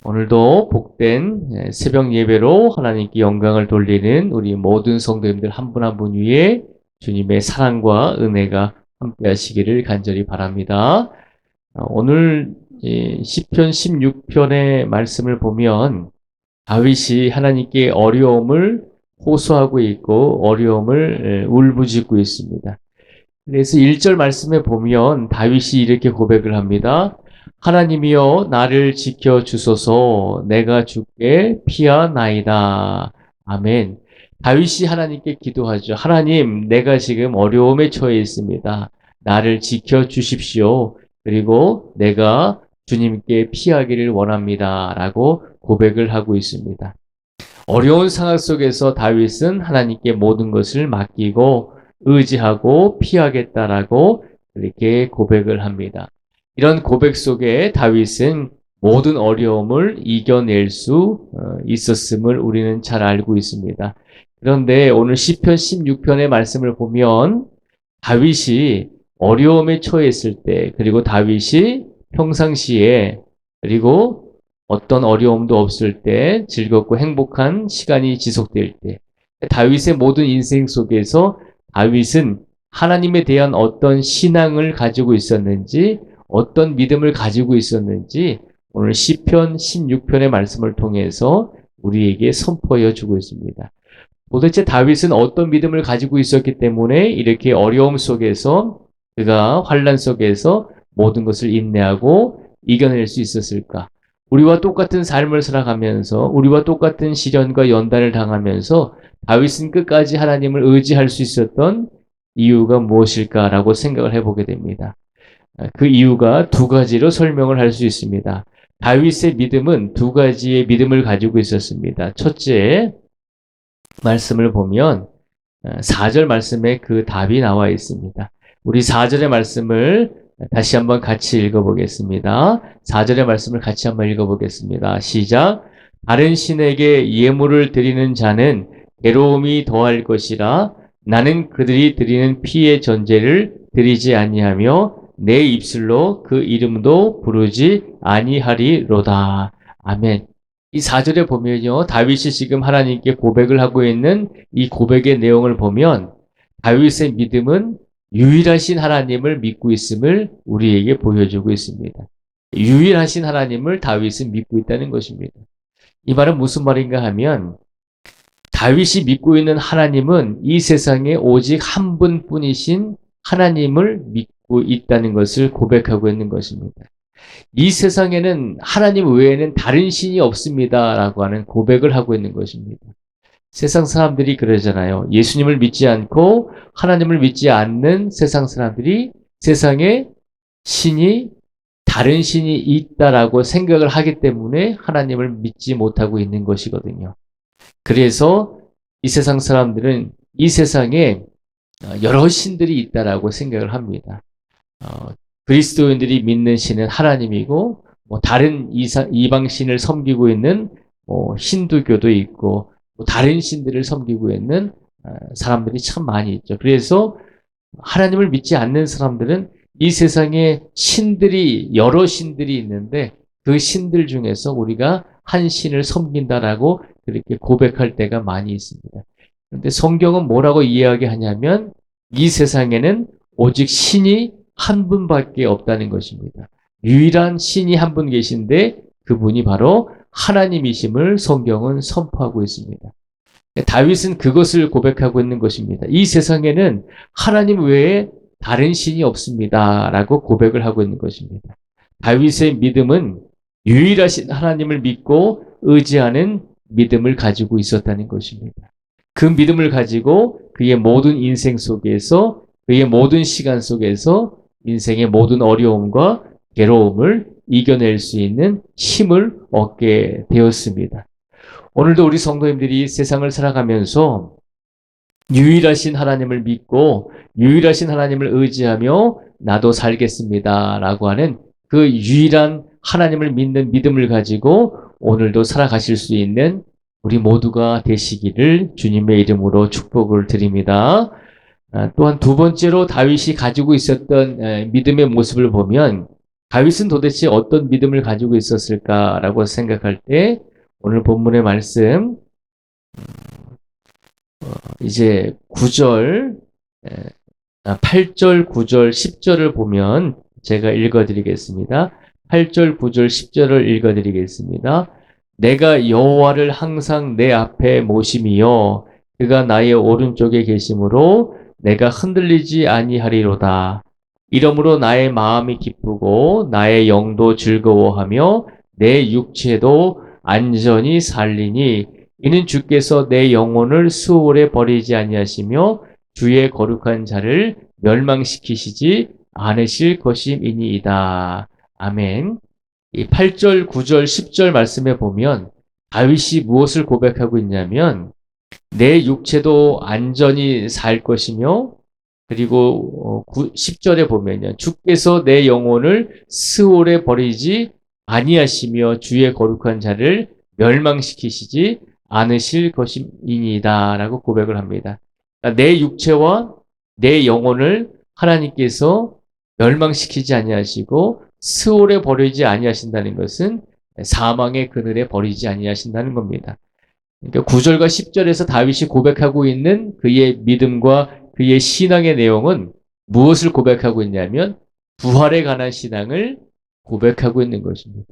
오늘도 복된 새벽 예배로 하나님께 영광을 돌리는 우리 모든 성도님들 한 분 한 분 위에 주님의 사랑과 은혜가 함께 하시기를 간절히 바랍니다. 오늘 시편 16편의 말씀을 보면 다윗이 하나님께 어려움을 호소하고 있고 어려움을 울부짖고 있습니다. 그래서 1절 말씀에 보면 다윗이 이렇게 고백을 합니다. 하나님이여 나를 지켜 주소서 내가 주께 피하나이다. 아멘. 다윗이 하나님께 기도하죠. 하나님, 내가 지금 어려움에 처해 있습니다. 나를 지켜 주십시오. 그리고 내가 주님께 피하기를 원합니다. 라고 고백을 하고 있습니다. 어려운 상황 속에서 다윗은 하나님께 모든 것을 맡기고 의지하고 피하겠다라고 이렇게 고백을 합니다. 이런 고백 속에 다윗은 모든 어려움을 이겨낼 수 있었음을 우리는 잘 알고 있습니다. 그런데 오늘 시편 16편의 말씀을 보면 다윗이 어려움에 처했을 때, 그리고 다윗이 평상시에, 그리고 어떤 어려움도 없을 때, 즐겁고 행복한 시간이 지속될 때, 다윗의 모든 인생 속에서 다윗은 하나님에 대한 어떤 신앙을 가지고 있었는지, 어떤 믿음을 가지고 있었는지 오늘 시편 16편의 말씀을 통해서 우리에게 선포해 주고 있습니다. 도대체 다윗은 어떤 믿음을 가지고 있었기 때문에 이렇게 어려움 속에서 그가 환난 속에서 모든 것을 인내하고 이겨낼 수 있었을까? 우리와 똑같은 삶을 살아가면서 우리와 똑같은 시련과 연단을 당하면서 다윗은 끝까지 하나님을 의지할 수 있었던 이유가 무엇일까라고 생각을 해보게 됩니다. 그 이유가 두 가지로 설명을 할 수 있습니다. 다윗의 믿음은 두 가지의 믿음을 가지고 있었습니다. 첫째, 말씀을 보면 4절 말씀에 그 답이 나와 있습니다. 우리 4절의 말씀을 다시 한번 같이 읽어보겠습니다. 4절의 말씀을 같이 한번 읽어보겠습니다. 시작. 다른 신에게 예물을 드리는 자는 괴로움이 더할 것이라 나는 그들이 드리는 피의 전제를 드리지 아니하며 내 입술로 그 이름도 부르지 아니하리로다. 아멘. 이 4절에 보면요, 다윗이 지금 하나님께 고백을 하고 있는 이 고백의 내용을 보면 다윗의 믿음은 유일하신 하나님을 믿고 있음을 우리에게 보여주고 있습니다. 유일하신 하나님을 다윗은 믿고 있다는 것입니다. 이 말은 무슨 말인가 하면 다윗이 믿고 있는 하나님은 이 세상에 오직 한 분뿐이신 하나님을 믿고 있다는 것을 고백하고 있는 것입니다. 이 세상에는 하나님 외에는 다른 신이 없습니다라고 하는 고백을 하고 있는 것입니다. 세상 사람들이 그러잖아요. 예수님을 믿지 않고 하나님을 믿지 않는 세상 사람들이 세상에 신이 다른 신이 있다라고 생각을 하기 때문에 하나님을 믿지 못하고 있는 것이거든요. 그래서 이 세상 사람들은 이 세상에 여러 신들이 있다라고 생각을 합니다. 그리스도인들이 믿는 신은 하나님이고 다른 이방 신을 섬기고 있는 힌두교도 있고 다른 신들을 섬기고 있는 사람들이 참 많이 있죠. 그래서 하나님을 믿지 않는 사람들은 이 세상에 신들이 여러 신들이 있는데 그 신들 중에서 우리가 한 신을 섬긴다라고 그렇게 고백할 때가 많이 있습니다. 그런데 성경은 뭐라고 이야기하냐면 이 세상에는 오직 신이 한 분밖에 없다는 것입니다. 유일한 신이 한 분 계신데 그분이 바로 하나님이심을 성경은 선포하고 있습니다. 다윗은 그것을 고백하고 있는 것입니다. 이 세상에는 하나님 외에 다른 신이 없습니다. 라고 고백을 하고 있는 것입니다. 다윗의 믿음은 유일하신 하나님을 믿고 의지하는 믿음을 가지고 있었다는 것입니다. 그 믿음을 가지고 그의 모든 인생 속에서 그의 모든 시간 속에서 인생의 모든 어려움과 괴로움을 이겨낼 수 있는 힘을 얻게 되었습니다. 오늘도 우리 성도님들이 세상을 살아가면서 유일하신 하나님을 믿고 유일하신 하나님을 의지하며 나도 살겠습니다 라고 하는 그 유일한 하나님을 믿는 믿음을 가지고 오늘도 살아가실 수 있는 우리 모두가 되시기를 주님의 이름으로 축복을 드립니다. 또한 두 번째로 다윗이 가지고 있었던 믿음의 모습을 보면 다윗은 도대체 어떤 믿음을 가지고 있었을까라고 생각할 때 오늘 본문의 말씀 이제 9절, 8절, 9절, 10절을 보면 제가 읽어드리겠습니다. 8절, 9절, 10절을 읽어드리겠습니다. 내가 여호와를 항상 내 앞에 모심이요 그가 나의 오른쪽에 계심으로 내가 흔들리지 아니하리로다. 이러므로 나의 마음이 기쁘고 나의 영도 즐거워하며 내 육체도 안전히 살리니 이는 주께서 내 영혼을 수월에 버리지 아니하시며 주의 거룩한 자를 멸망시키시지 않으실 것임이니이다. 아멘. 이 8절, 9절, 10절 말씀에 보면 다윗이 무엇을 고백하고 있냐면 내 육체도 안전히 살 것이며 그리고 10절에 보면요. 주께서 내 영혼을 스올에 버리지 아니하시며 주의 거룩한 자를 멸망시키시지 않으실 것임이니이다 라고 고백을 합니다. 그러니까 내 육체와 내 영혼을 하나님께서 멸망시키지 아니하시고 스올에 버리지 아니하신다는 것은 사망의 그늘에 버리지 아니하신다는 겁니다. 그러니까 9절과 10절에서 다윗이 고백하고 있는 그의 믿음과 그의 신앙의 내용은 무엇을 고백하고 있냐면 부활에 관한 신앙을 고백하고 있는 것입니다.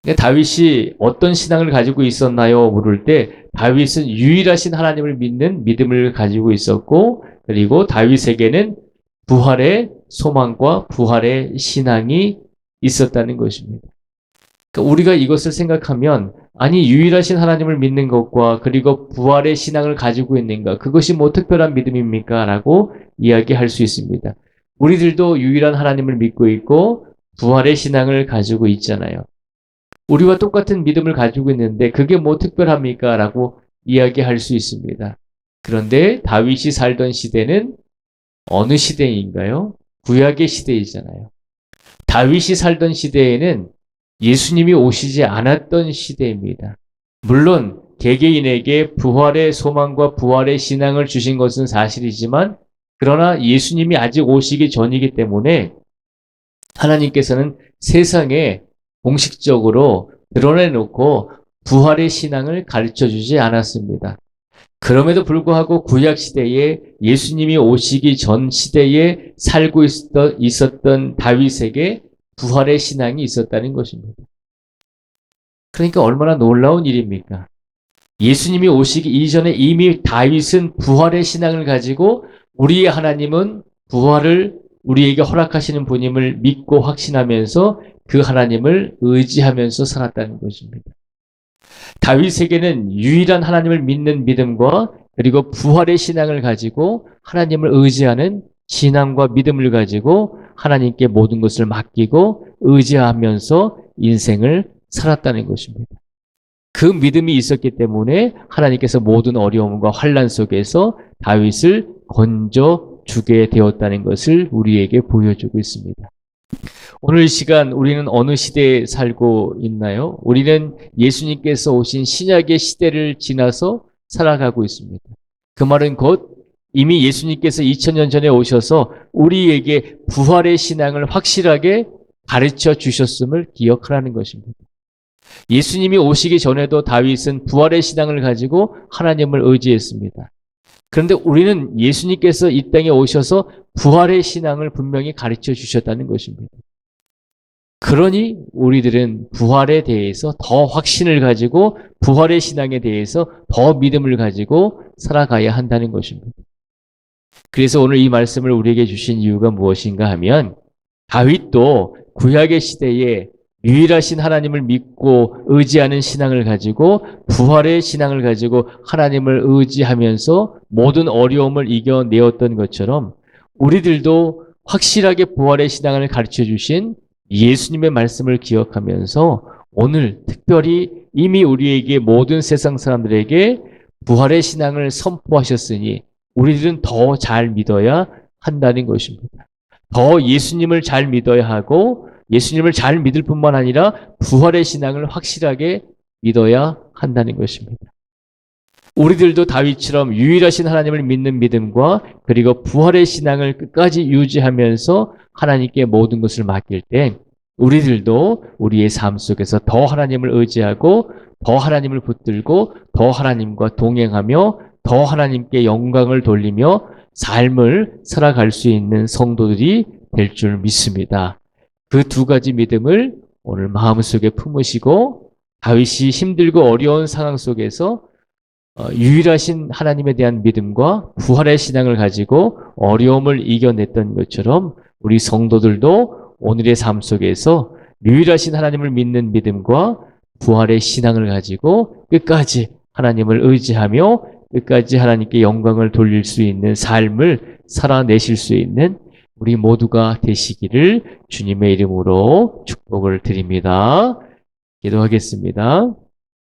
그러니까 다윗이 어떤 신앙을 가지고 있었나요? 물을 때 다윗은 유일하신 하나님을 믿는 믿음을 가지고 있었고 그리고 다윗에게는 부활의 소망과 부활의 신앙이 있었다는 것입니다. 그러니까 우리가 이것을 생각하면 아니 유일하신 하나님을 믿는 것과 그리고 부활의 신앙을 가지고 있는가 그것이 뭐 특별한 믿음입니까? 라고 이야기할 수 있습니다. 우리들도 유일한 하나님을 믿고 있고 부활의 신앙을 가지고 있잖아요. 우리와 똑같은 믿음을 가지고 있는데 그게 뭐 특별합니까? 라고 이야기할 수 있습니다. 그런데 다윗이 살던 시대는 어느 시대인가요? 구약의 시대이잖아요. 다윗이 살던 시대에는 예수님이 오시지 않았던 시대입니다. 물론 개개인에게 부활의 소망과 부활의 신앙을 주신 것은 사실이지만 그러나 예수님이 아직 오시기 전이기 때문에 하나님께서는 세상에 공식적으로 드러내놓고 부활의 신앙을 가르쳐주지 않았습니다. 그럼에도 불구하고 구약 시대에 예수님이 오시기 전 시대에 살고 있었던 다윗에게 부활의 신앙이 있었다는 것입니다. 그러니까 얼마나 놀라운 일입니까? 예수님이 오시기 이전에 이미 다윗은 부활의 신앙을 가지고 우리의 하나님은 부활을 우리에게 허락하시는 분임을 믿고 확신하면서 그 하나님을 의지하면서 살았다는 것입니다. 다윗에게는 유일한 하나님을 믿는 믿음과 그리고 부활의 신앙을 가지고 하나님을 의지하는 신앙과 믿음을 가지고 하나님께 모든 것을 맡기고 의지하면서 인생을 살았다는 것입니다. 그 믿음이 있었기 때문에 하나님께서 모든 어려움과 환난 속에서 다윗을 건져주게 되었다는 것을 우리에게 보여주고 있습니다. 오늘 이 시간 우리는 어느 시대에 살고 있나요? 우리는 예수님께서 오신 신약의 시대를 지나서 살아가고 있습니다. 그 말은 곧 이미 예수님께서 2000년 전에 오셔서 우리에게 부활의 신앙을 확실하게 가르쳐 주셨음을 기억하라는 것입니다. 예수님이 오시기 전에도 다윗은 부활의 신앙을 가지고 하나님을 의지했습니다. 그런데 우리는 예수님께서 이 땅에 오셔서 부활의 신앙을 분명히 가르쳐 주셨다는 것입니다. 그러니 우리들은 부활에 대해서 더 확신을 가지고 부활의 신앙에 대해서 더 믿음을 가지고 살아가야 한다는 것입니다. 그래서 오늘 이 말씀을 우리에게 주신 이유가 무엇인가 하면 다윗도 구약의 시대에 유일하신 하나님을 믿고 의지하는 신앙을 가지고 부활의 신앙을 가지고 하나님을 의지하면서 모든 어려움을 이겨내었던 것처럼 우리들도 확실하게 부활의 신앙을 가르쳐 주신 예수님의 말씀을 기억하면서 오늘 특별히 이미 우리에게 모든 세상 사람들에게 부활의 신앙을 선포하셨으니 우리들은 더 잘 믿어야 한다는 것입니다. 더 예수님을 잘 믿어야 하고 예수님을 잘 믿을 뿐만 아니라 부활의 신앙을 확실하게 믿어야 한다는 것입니다. 우리들도 다윗처럼 유일하신 하나님을 믿는 믿음과 그리고 부활의 신앙을 끝까지 유지하면서 하나님께 모든 것을 맡길 때 우리들도 우리의 삶 속에서 더 하나님을 의지하고 더 하나님을 붙들고 더 하나님과 동행하며 더 하나님께 영광을 돌리며 삶을 살아갈 수 있는 성도들이 될 줄 믿습니다. 그 두 가지 믿음을 오늘 마음속에 품으시고 다윗이 힘들고 어려운 상황 속에서 유일하신 하나님에 대한 믿음과 부활의 신앙을 가지고 어려움을 이겨냈던 것처럼 우리 성도들도 오늘의 삶 속에서 유일하신 하나님을 믿는 믿음과 부활의 신앙을 가지고 끝까지 하나님을 의지하며 끝까지 하나님께 영광을 돌릴 수 있는 삶을 살아내실 수 있는 우리 모두가 되시기를 주님의 이름으로 축복을 드립니다. 기도하겠습니다.